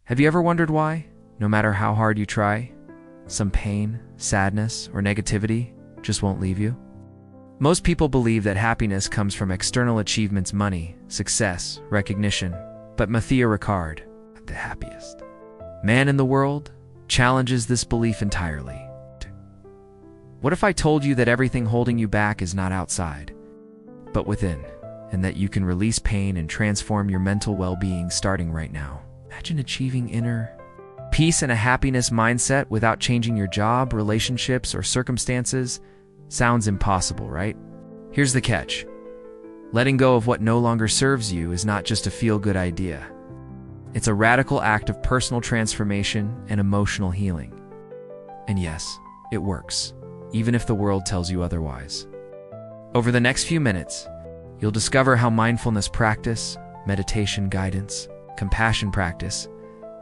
Have you ever wondered why, no matter how hard you try, some pain, sadness, or negativity just won't leave you? Most people believe that happiness comes from external achievements, money, success, recognition, but Matthieu Ricard, the happiest man in the world, challenges this belief entirely. What if I told you that everything holding you back is not outside, but within, and that you can release pain and transform your mental well-being starting right now? Imagine achieving inner peace and a happiness mindset without changing your job, relationships, or circumstances. Sounds impossible, right? Here's the catch. Letting go of what no longer serves you is not just a feel-good idea. It's a radical act of personal transformation and emotional healing. And yes, it works, even if the world tells you otherwise. Over the next few minutes, you'll discover how mindfulness practice, meditation guidance, compassion practice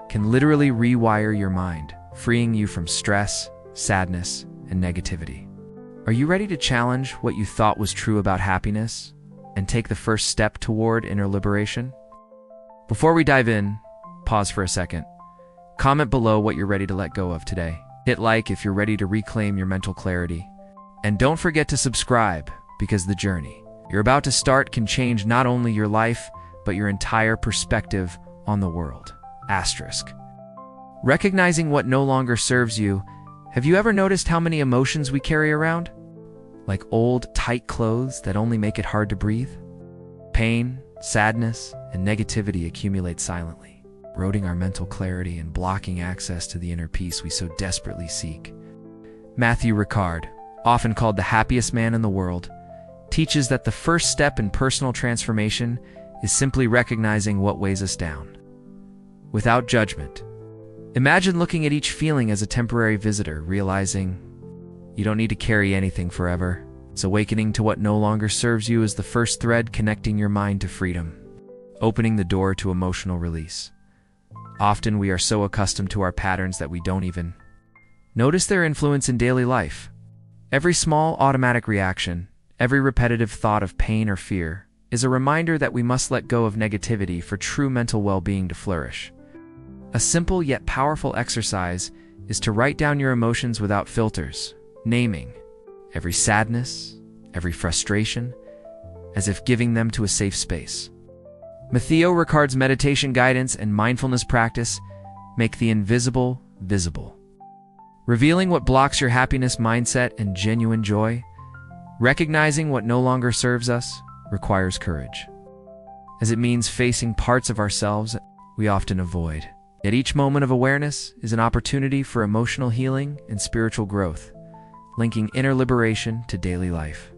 can literally rewire your mind, freeing you from stress, sadness, and negativity. Are you ready to challenge what you thought was true about happiness and take the first step toward inner liberation? Before we dive in, pause for a second. Comment below what you're ready to let go of today. Hit like if you're ready to reclaim your mental clarity. And don't forget to subscribe, because the journey you're about to start can change not only your life, but your entire perspective on the world. Asterisk. Recognizing what no longer serves you. Have you ever noticed how many emotions we carry around? Like old, tight clothes that only make it hard to breathe? Pain, sadness, and negativity accumulate silently, eroding our mental clarity and blocking access to the inner peace we so desperately seek. Matthieu Ricard, often called the happiest man in the world, teaches that the first step in personal transformation is simply recognizing what weighs us down, without judgment. Imagine looking at each feeling as a temporary visitor, realizing you don't need to carry anything forever. It's awakening to what no longer serves you is the first thread connecting your mind to freedom, opening the door to emotional release. Often we are so accustomed to our patterns that we don't even notice their influence in daily life. Every small automatic reaction, every repetitive thought of pain or fear, is a reminder that we must let go of negativity for true mental well-being to flourish. A simple yet powerful exercise is to write down your emotions without filters, naming every sadness, every frustration, as if giving them to a safe space. Matthieu Ricard's meditation guidance and mindfulness practice make the invisible visible, revealing what blocks your happiness mindset and genuine joy. Recognizing what no longer serves us requires courage, as it means facing parts of ourselves we often avoid. Yet each moment of awareness is an opportunity for emotional healing and spiritual growth, linking inner liberation to daily life.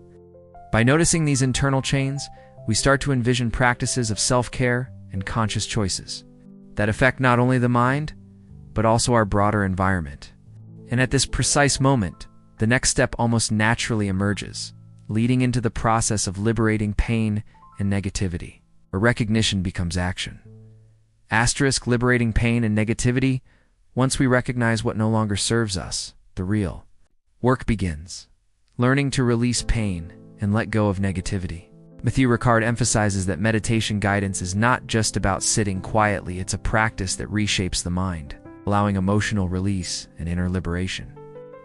By noticing these internal chains, we start to envision practices of self-care and conscious choices that affect not only the mind, but also our broader environment. And at this precise moment, the next step almost naturally emerges, leading into the process of liberating pain and negativity, where recognition becomes action. Asterisk. Liberating pain and negativity. Once we recognize what no longer serves us, the real work begins, learning to release pain and let go of negativity. Matthieu Ricard emphasizes that meditation guidance is not just about sitting quietly, it's a practice that reshapes the mind, allowing emotional release and inner liberation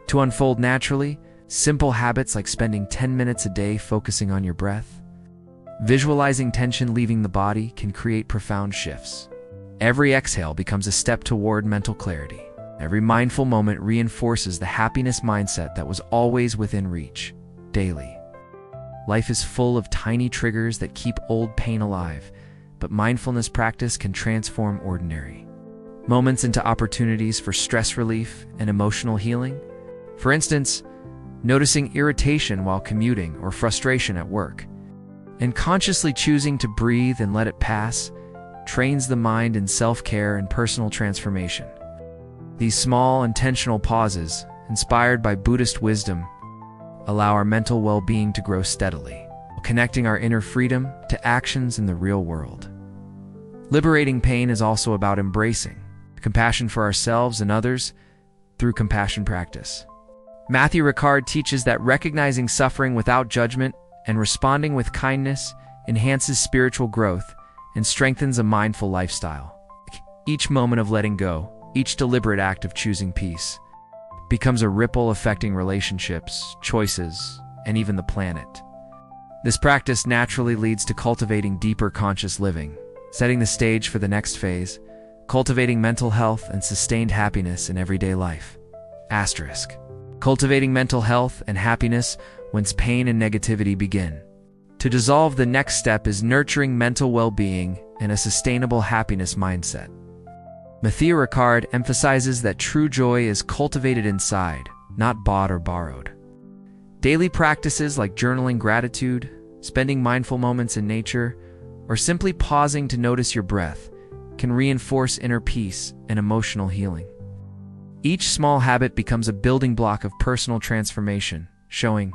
to unfold naturally. Simple habits like spending 10 minutes a day focusing on your breath, visualizing tension leaving the body can create profound shifts. Every exhale becomes a step toward mental clarity. Every mindful moment reinforces the happiness mindset that was always within reach. Daily, life is full of tiny triggers that keep old pain alive, but mindfulness practice can transform ordinary moments into opportunities for stress relief and emotional healing. For instance, noticing irritation while commuting or frustration at work, and consciously choosing to breathe and let it pass, trains the mind in self-care and personal transformation. These small, intentional pauses, inspired by Buddhist wisdom, allow our mental well-being to grow steadily, connecting our inner freedom to actions in the real world. Liberating pain is also about embracing compassion for ourselves and others through compassion practice. Matthieu Ricard teaches that recognizing suffering without judgment and responding with kindness enhances spiritual growth and strengthens a mindful lifestyle. Each moment of letting go, each deliberate act of choosing peace, becomes a ripple affecting relationships, choices, and even the planet. This practice naturally leads to cultivating deeper conscious living, setting the stage for the next phase, cultivating mental health and sustained happiness in everyday life. Asterisk. Cultivating mental health and happiness whence pain and negativity begin. To dissolve, the next step is nurturing mental well-being and a sustainable happiness mindset. Matthieu Ricard emphasizes that true joy is cultivated inside, not bought or borrowed. Daily practices like journaling gratitude, spending mindful moments in nature, or simply pausing to notice your breath can reinforce inner peace and emotional healing. Each small habit becomes a building block of personal transformation, showing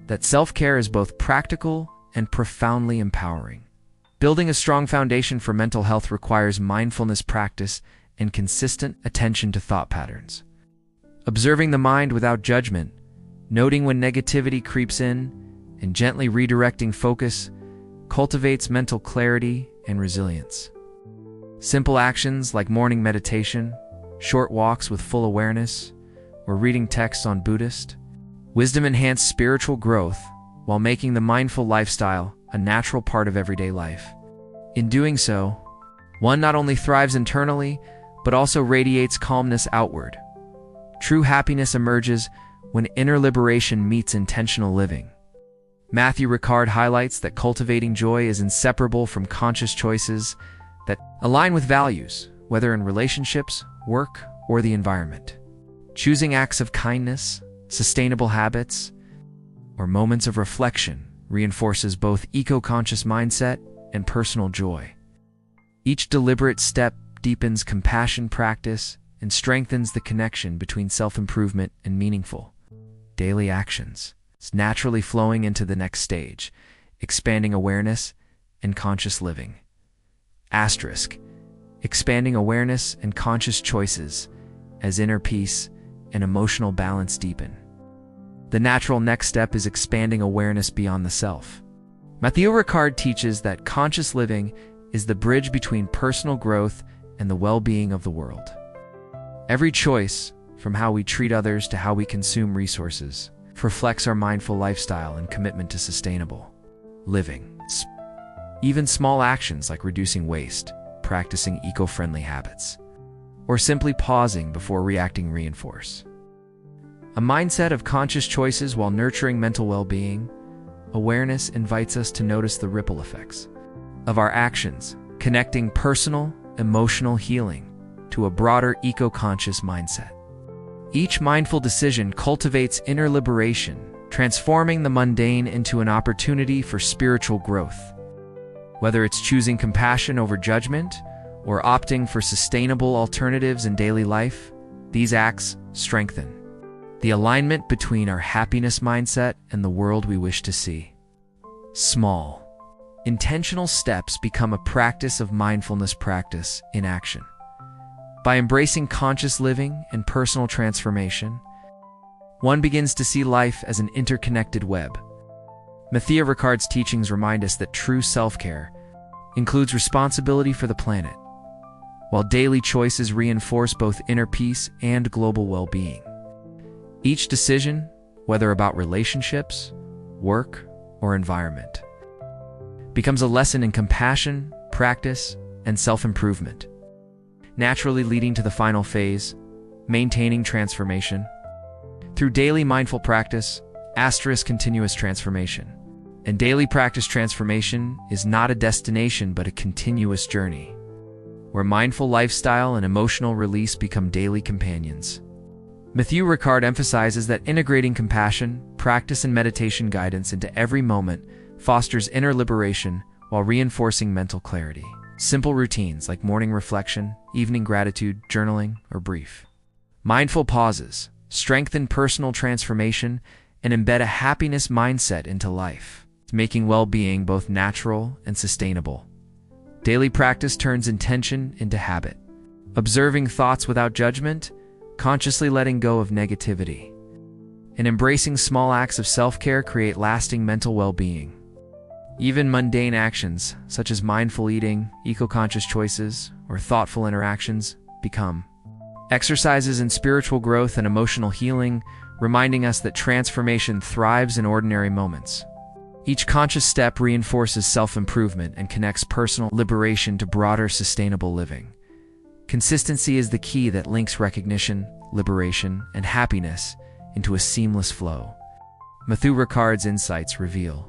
that self-care is both practical and profoundly empowering. Building a strong foundation for mental health requires mindfulness practice and consistent attention to thought patterns. Observing the mind without judgment, noting when negativity creeps in, and gently redirecting focus cultivates mental clarity and resilience. Simple actions like morning meditation, short walks with full awareness, or reading texts on Buddhist wisdom enhance spiritual growth while making the mindful lifestyle a natural part of everyday life. In doing so, one not only thrives internally, but also radiates calmness outward. True happiness emerges when inner liberation meets intentional living. Matthieu Ricard highlights that cultivating joy is inseparable from conscious choices that align with values, whether in relationships, work, or the environment. Choosing acts of kindness, sustainable habits, or moments of reflection reinforces both eco-conscious mindset and personal joy. Each deliberate step deepens compassion practice and strengthens the connection between self-improvement and meaningful daily actions. It's naturally flowing into the next stage, expanding awareness and conscious living. Asterisk. Expanding awareness and conscious choices as inner peace and emotional balance deepen. The natural next step is expanding awareness beyond the self. Matthieu Ricard teaches that conscious living is the bridge between personal growth and the well-being of the world. Every choice, from how we treat others to how we consume resources, reflects our mindful lifestyle and commitment to sustainable living. Even small actions like reducing waste, practicing eco-friendly habits, or simply pausing before reacting reinforce a mindset of conscious choices while nurturing mental well-being. Awareness invites us to notice the ripple effects of our actions, connecting personal, emotional healing to a broader eco-conscious mindset. Each mindful decision cultivates inner liberation, transforming the mundane into an opportunity for spiritual growth. Whether it's choosing compassion over judgment or opting for sustainable alternatives in daily life, these acts strengthen the alignment between our happiness mindset and the world we wish to see. Small, intentional steps become a practice of mindfulness practice in action. By embracing conscious living and personal transformation, one begins to see life as an interconnected web. Matthieu Ricard's teachings remind us that true self-care includes responsibility for the planet, while daily choices reinforce both inner peace and global well-being. Each decision, whether about relationships, work, or environment, becomes a lesson in compassion, practice, and self-improvement, naturally leading to the final phase, maintaining transformation. Through daily mindful practice, continuous transformation. And daily practice transformation is not a destination but a continuous journey, where mindful lifestyle and emotional release become daily companions. Matthieu Ricard emphasizes that integrating compassion, practice, and meditation guidance into every moment fosters inner liberation while reinforcing mental clarity. Simple routines like morning reflection, evening gratitude, journaling, or brief mindful pauses strengthen personal transformation and embed a happiness mindset into life, making well-being both natural and sustainable. Daily practice turns intention into habit, observing thoughts without judgment, consciously letting go of negativity, and embracing small acts of self-care create lasting mental well-being. Even mundane actions, such as mindful eating, eco-conscious choices, or thoughtful interactions, become exercises in spiritual growth and emotional healing, reminding us that transformation thrives in ordinary moments. Each conscious step reinforces self-improvement and connects personal liberation to broader sustainable living. Consistency is the key that links recognition, liberation, and happiness into a seamless flow. Matthieu Ricard's insights reveal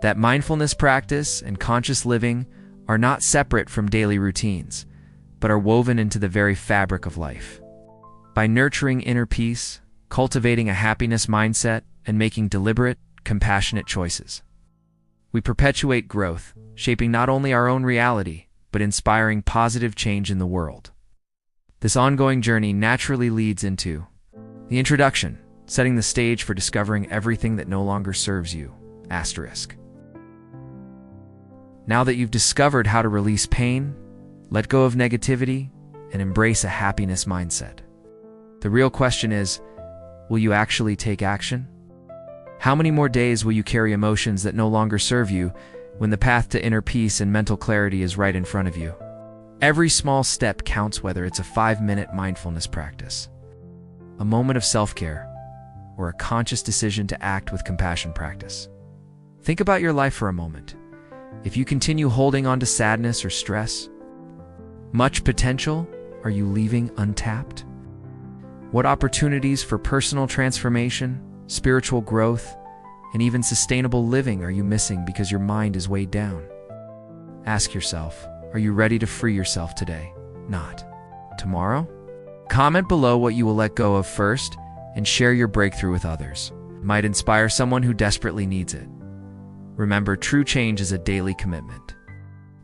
that mindfulness practice and conscious living are not separate from daily routines, but are woven into the very fabric of life. By nurturing inner peace, cultivating a happiness mindset, and making deliberate, compassionate choices, we perpetuate growth, shaping not only our own reality, but inspiring positive change in the world. This ongoing journey naturally leads into the introduction, setting the stage for discovering everything that no longer serves you. Asterisk. Now that you've discovered how to release pain, let go of negativity, and embrace a happiness mindset, the real question is, will you actually take action? How many more days will you carry emotions that no longer serve you when the path to inner peace and mental clarity is right in front of you? Every small step counts, whether it's a 5-minute mindfulness practice, a moment of self-care, or a conscious decision to act with compassion practice. Think about your life for a moment. If you continue holding on to sadness or stress, much potential are you leaving untapped? What opportunities for personal transformation, spiritual growth, and even sustainable living are you missing because your mind is weighed down? Ask yourself, are you ready to free yourself today, not tomorrow? Comment below what you will let go of first and share your breakthrough with others. It might inspire someone who desperately needs it. Remember, true change is a daily commitment.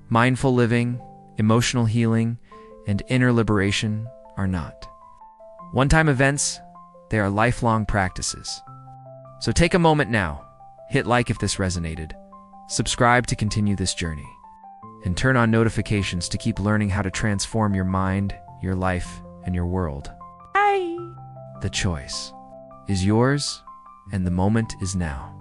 Mindful living, emotional healing, and inner liberation are not one-time events, they are lifelong practices. So take a moment now, hit like if this resonated, subscribe to continue this journey, and turn on notifications to keep learning how to transform your mind, your life, and your world. The choice is yours, and the moment is now.